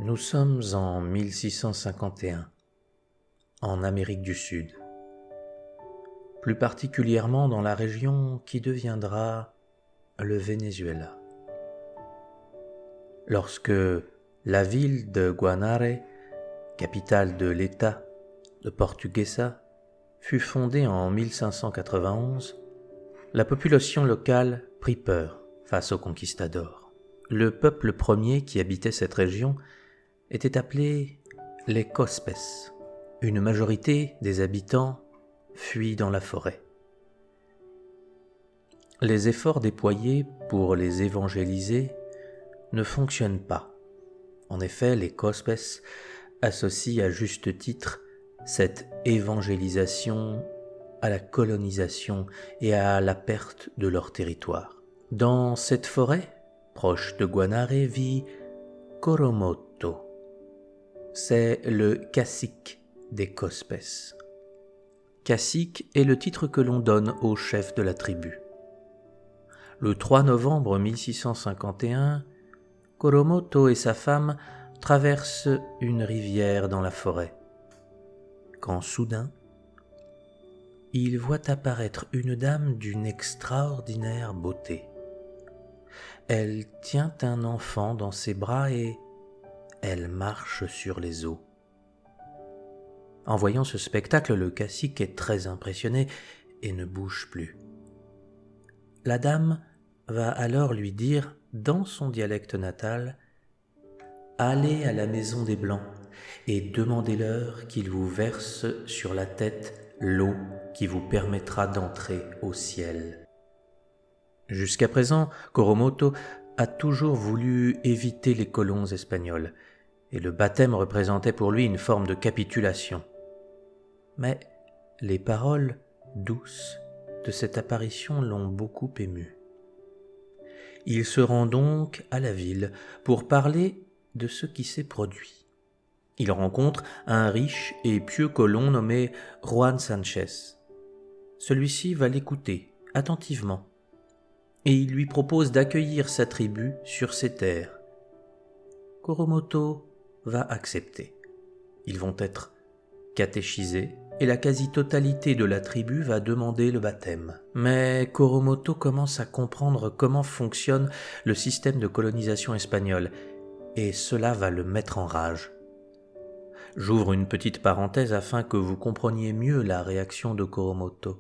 Nous sommes en 1651, en Amérique du Sud, plus particulièrement dans la région qui deviendra le Venezuela. Lorsque la ville de Guanare, capitale de l'État de Portuguesa, fut fondée en 1591, la population locale prit peur face aux conquistadors. Le peuple premier qui habitait cette région était appelé les Cospes. Une majorité des habitants fuit dans la forêt. Les efforts déployés pour les évangéliser ne fonctionnent pas. En effet, les Cospes associent à juste titre cette évangélisation à la colonisation et à la perte de leur territoire. Dans cette forêt, proche de Guanare, vit Coromoto. C'est le cacique des Cospes. Cacique est le titre que l'on donne au chef de la tribu. Le 3 novembre 1651, Coromoto et sa femme traversent une rivière dans la forêt, quand soudain, il voit apparaître une dame d'une extraordinaire beauté. Elle tient un enfant dans ses bras et elle marche sur les eaux. En voyant ce spectacle, le cacique est très impressionné et ne bouge plus. La dame va alors lui dire, dans son dialecte natal, « Allez à la maison des Blancs et demandez-leur qu'ils vous versent sur la tête l'eau qui vous permettra d'entrer au ciel. » Jusqu'à présent, Coromoto a toujours voulu éviter les colons espagnols, et le baptême représentait pour lui une forme de capitulation. Mais les paroles douces de cette apparition l'ont beaucoup ému. Il se rend donc à la ville pour parler de ce qui s'est produit. Il rencontre un riche et pieux colon nommé Juan Sanchez. Celui-ci va l'écouter attentivement et il lui propose d'accueillir sa tribu sur ses terres. Coromoto va accepter. Ils vont être catéchisés et la quasi-totalité de la tribu va demander le baptême. Mais Coromoto commence à comprendre comment fonctionne le système de colonisation espagnol et cela va le mettre en rage. J'ouvre une petite parenthèse afin que vous compreniez mieux la réaction de Coromoto.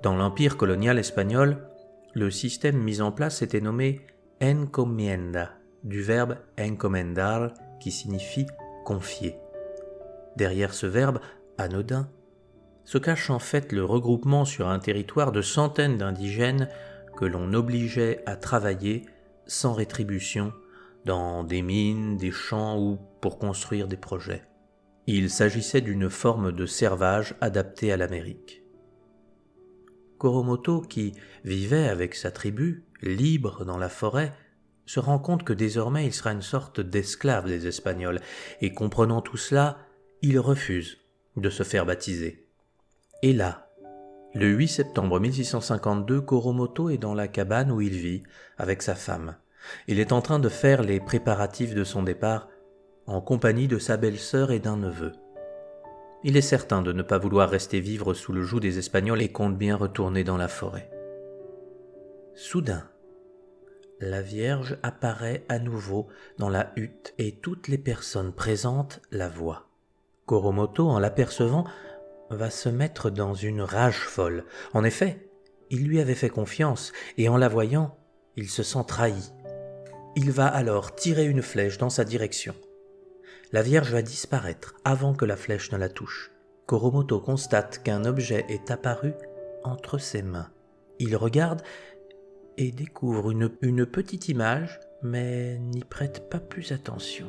Dans l'empire colonial espagnol, le système mis en place était nommé encomienda, du verbe encomendar qui signifie confier. Derrière ce verbe anodin se cache en fait le regroupement sur un territoire de centaines d'indigènes que l'on obligeait à travailler sans rétribution dans des mines, des champs ou pour construire des projets. Il s'agissait d'une forme de servage adaptée à l'Amérique. Coromoto, qui vivait avec sa tribu, libre dans la forêt, se rend compte que désormais il sera une sorte d'esclave des Espagnols, et comprenant tout cela, il refuse de se faire baptiser. Et là, le 8 septembre 1652, Coromoto est dans la cabane où il vit avec sa femme. Il est en train de faire les préparatifs de son départ en compagnie de sa belle-sœur et d'un neveu. Il est certain de ne pas vouloir rester vivre sous le joug des Espagnols et compte bien retourner dans la forêt. Soudain, la Vierge apparaît à nouveau dans la hutte et toutes les personnes présentes la voient. Coromoto, en l'apercevant, va se mettre dans une rage folle. En effet, il lui avait fait confiance et en la voyant, il se sent trahi. Il va alors tirer une flèche dans sa direction. La Vierge va disparaître avant que la flèche ne la touche. Coromoto constate qu'un objet est apparu entre ses mains. Il regarde et découvre une petite image, mais n'y prête pas plus attention.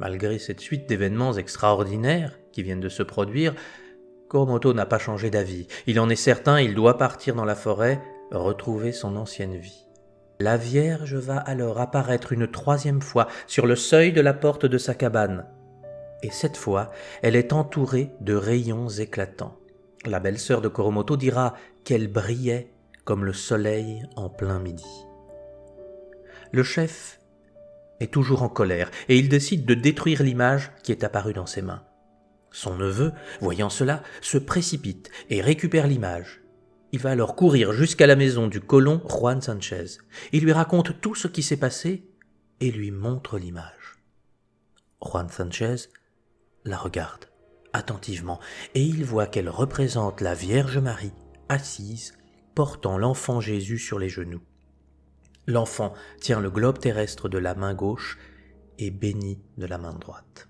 Malgré cette suite d'événements extraordinaires qui viennent de se produire, Coromoto n'a pas changé d'avis. Il en est certain, il doit partir dans la forêt, retrouver son ancienne vie. La Vierge va alors apparaître une troisième fois sur le seuil de la porte de sa cabane. Et cette fois, elle est entourée de rayons éclatants. La belle-sœur de Coromoto dira qu'elle brillait comme le soleil en plein midi. Le chef est toujours en colère et il décide de détruire l'image qui est apparue dans ses mains. Son neveu, voyant cela, se précipite et récupère l'image. Il va alors courir jusqu'à la maison du colon Juan Sanchez. Il lui raconte tout ce qui s'est passé et lui montre l'image. Juan Sanchez la regarde attentivement et il voit qu'elle représente la Vierge Marie assise, portant l'enfant Jésus sur les genoux. L'enfant tient le globe terrestre de la main gauche et bénit de la main droite.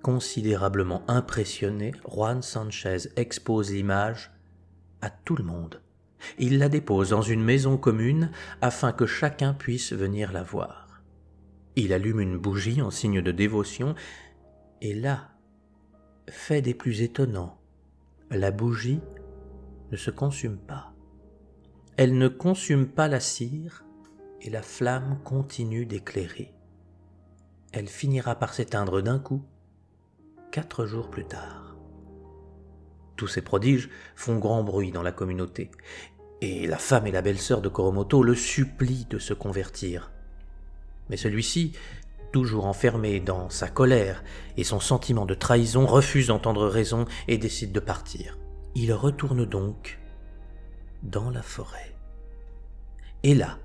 Considérablement impressionné, Juan Sanchez expose l'image à tout le monde. Il la dépose dans une maison commune afin que chacun puisse venir la voir. Il allume une bougie en signe de dévotion et là, fait des plus étonnants, la bougie ne se consume pas. Elle ne consume pas la cire et la flamme continue d'éclairer. Elle finira par s'éteindre d'un coup 4 jours plus tard. Tous ces prodiges font grand bruit dans la communauté, et la femme et la belle-sœur de Coromoto le supplient de se convertir. Mais celui-ci, toujours enfermé dans sa colère et son sentiment de trahison, refuse d'entendre raison et décide de partir. Il retourne donc dans la forêt. Et là,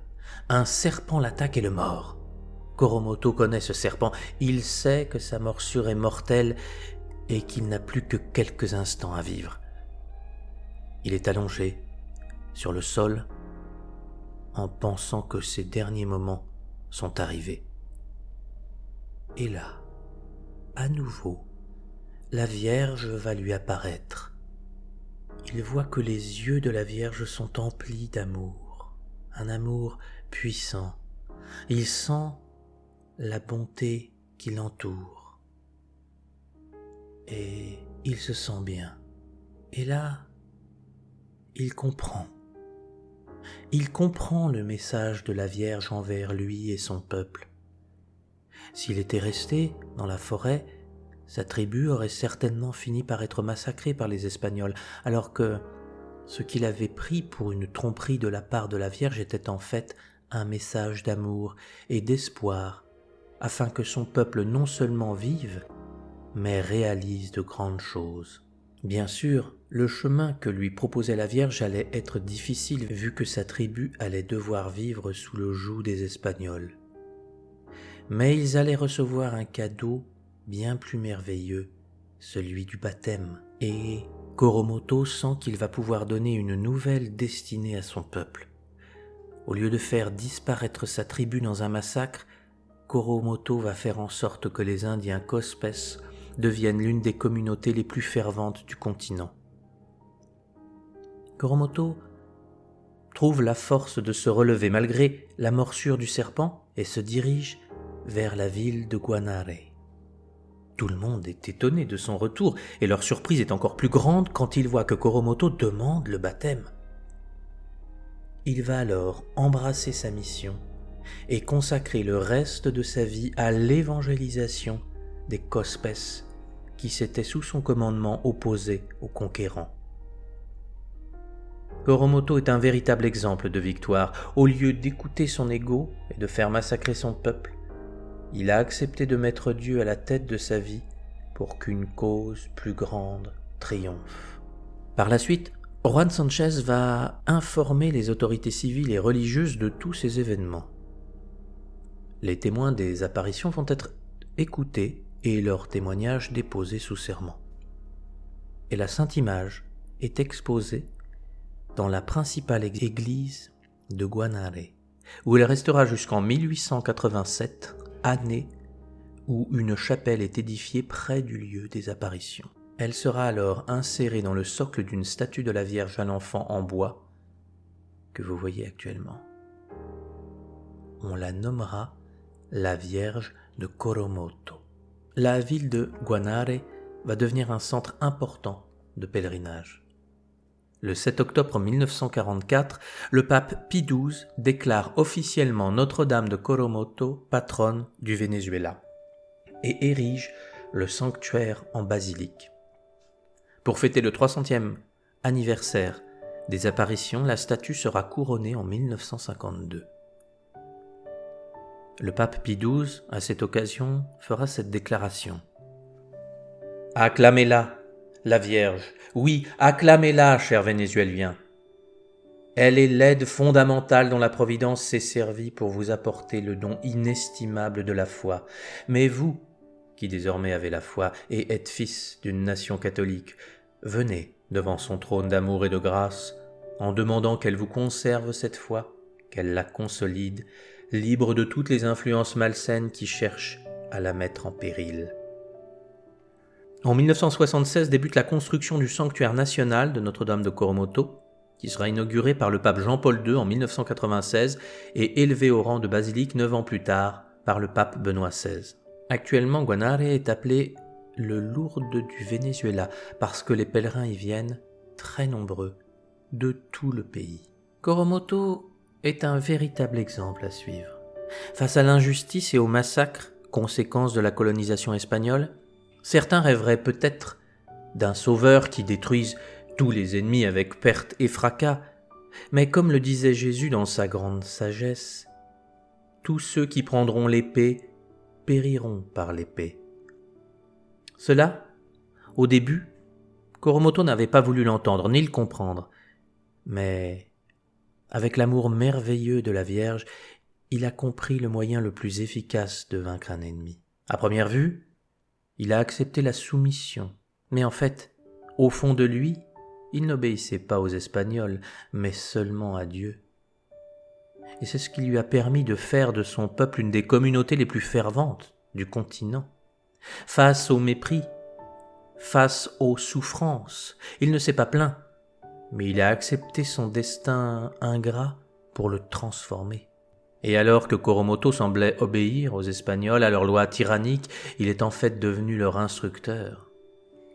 un serpent l'attaque et le mord. Coromoto connaît ce serpent, il sait que sa morsure est mortelle et qu'il n'a plus que quelques instants à vivre. Il est allongé sur le sol en pensant que ses derniers moments sont arrivés. Et là, à nouveau, la Vierge va lui apparaître. Il voit que les yeux de la Vierge sont emplis d'amour, un amour puissant. Il sent la bonté qui l'entoure. Et il se sent bien. Et là, il comprend. Il comprend le message de la Vierge envers lui et son peuple. S'il était resté dans la forêt, sa tribu aurait certainement fini par être massacrée par les Espagnols, alors que ce qu'il avait pris pour une tromperie de la part de la Vierge était en fait un message d'amour et d'espoir, afin que son peuple non seulement vive, mais réalise de grandes choses. Bien sûr, le chemin que lui proposait la Vierge allait être difficile vu que sa tribu allait devoir vivre sous le joug des Espagnols. Mais ils allaient recevoir un cadeau bien plus merveilleux, celui du baptême, et Coromoto sent qu'il va pouvoir donner une nouvelle destinée à son peuple. Au lieu de faire disparaître sa tribu dans un massacre, Coromoto va faire en sorte que les Indiens Cospes deviennent l'une des communautés les plus ferventes du continent. Coromoto trouve la force de se relever malgré la morsure du serpent et se dirige vers la ville de Guanare. Tout le monde est étonné de son retour et leur surprise est encore plus grande quand ils voient que Coromoto demande le baptême. Il va alors embrasser sa mission et consacrer le reste de sa vie à l'évangélisation des Cospes qui s'étaient sous son commandement opposés aux conquérants. Coromoto est un véritable exemple de victoire. Au lieu d'écouter son ego et de faire massacrer son peuple, il a accepté de mettre Dieu à la tête de sa vie pour qu'une cause plus grande triomphe. Par la suite, Juan Sanchez va informer les autorités civiles et religieuses de tous ces événements. Les témoins des apparitions vont être écoutés et leurs témoignages déposés sous serment. Et la Sainte Image est exposée dans la principale église de Guanare, où elle restera jusqu'en 1887, année où une chapelle est édifiée près du lieu des apparitions. Elle sera alors insérée dans le socle d'une statue de la Vierge à l'enfant en bois que vous voyez actuellement. On la nommera la Vierge de Coromoto. La ville de Guanare va devenir un centre important de pèlerinage. Le 7 octobre 1944, le pape Pie XII déclare officiellement Notre-Dame de Coromoto patronne du Venezuela et érige le sanctuaire en basilique. Pour fêter le 300e anniversaire des apparitions, la statue sera couronnée en 1952. le pape Pie XII, à cette occasion, fera cette déclaration. « Acclamez-la, la Vierge, oui, acclamez-la, chers Vénézuéliens. Elle est l'aide fondamentale dont la Providence s'est servie pour vous apporter le don inestimable de la foi. Mais vous, qui désormais avez la foi et êtes fils d'une nation catholique, venez devant son trône d'amour et de grâce, en demandant qu'elle vous conserve cette foi, qu'elle la consolide, libre de toutes les influences malsaines qui cherchent à la mettre en péril. » En 1976 débute la construction du sanctuaire national de Notre-Dame de Coromoto, qui sera inauguré par le pape Jean-Paul II en 1996 et élevé au rang de basilique 9 ans plus tard par le pape Benoît XVI. Actuellement, Guanare est appelé le Lourdes du Venezuela parce que les pèlerins y viennent très nombreux de tout le pays. Coromoto est un véritable exemple à suivre. Face à l'injustice et au massacre, conséquence de la colonisation espagnole, certains rêveraient peut-être d'un sauveur qui détruise tous les ennemis avec perte et fracas, mais comme le disait Jésus dans sa grande sagesse, tous ceux qui prendront l'épée périront par l'épée. Cela, au début, Coromoto n'avait pas voulu l'entendre ni le comprendre, mais avec l'amour merveilleux de la Vierge, il a compris le moyen le plus efficace de vaincre un ennemi. À première vue, il a accepté la soumission, mais en fait, au fond de lui, il n'obéissait pas aux Espagnols, mais seulement à Dieu. Et c'est ce qui lui a permis de faire de son peuple une des communautés les plus ferventes du continent. Face au mépris, face aux souffrances, il ne s'est pas plaint, mais il a accepté son destin ingrat pour le transformer. Et alors que Coromoto semblait obéir aux Espagnols, à leurs lois tyranniques, il est en fait devenu leur instructeur.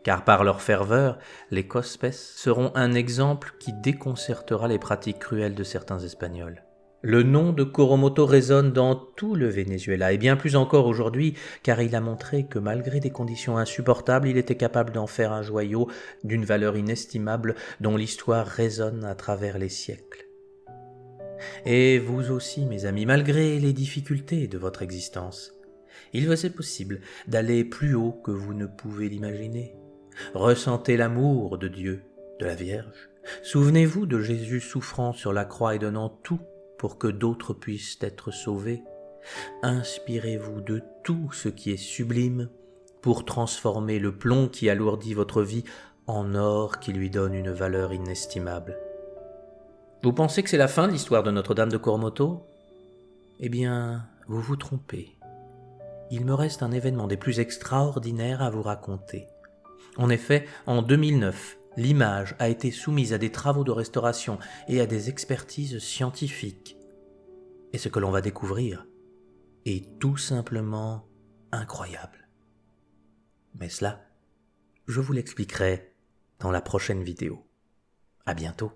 Car par leur ferveur, les Cospes seront un exemple qui déconcertera les pratiques cruelles de certains Espagnols. Le nom de Coromoto résonne dans tout le Venezuela, et bien plus encore aujourd'hui, car il a montré que malgré des conditions insupportables, il était capable d'en faire un joyau d'une valeur inestimable dont l'histoire résonne à travers les siècles. Et vous aussi, mes amis, malgré les difficultés de votre existence, il vous est possible d'aller plus haut que vous ne pouvez l'imaginer. Ressentez l'amour de Dieu, de la Vierge. Souvenez-vous de Jésus souffrant sur la croix et donnant tout pour que d'autres puissent être sauvés. Inspirez-vous de tout ce qui est sublime pour transformer le plomb qui alourdit votre vie en or qui lui donne une valeur inestimable. Vous pensez que c'est la fin de l'histoire de Notre-Dame de Coromoto ? Eh bien, vous vous trompez. Il me reste un événement des plus extraordinaires à vous raconter. En effet, en 2009, l'image a été soumise à des travaux de restauration et à des expertises scientifiques. Et ce que l'on va découvrir est tout simplement incroyable. Mais cela, je vous l'expliquerai dans la prochaine vidéo. À bientôt.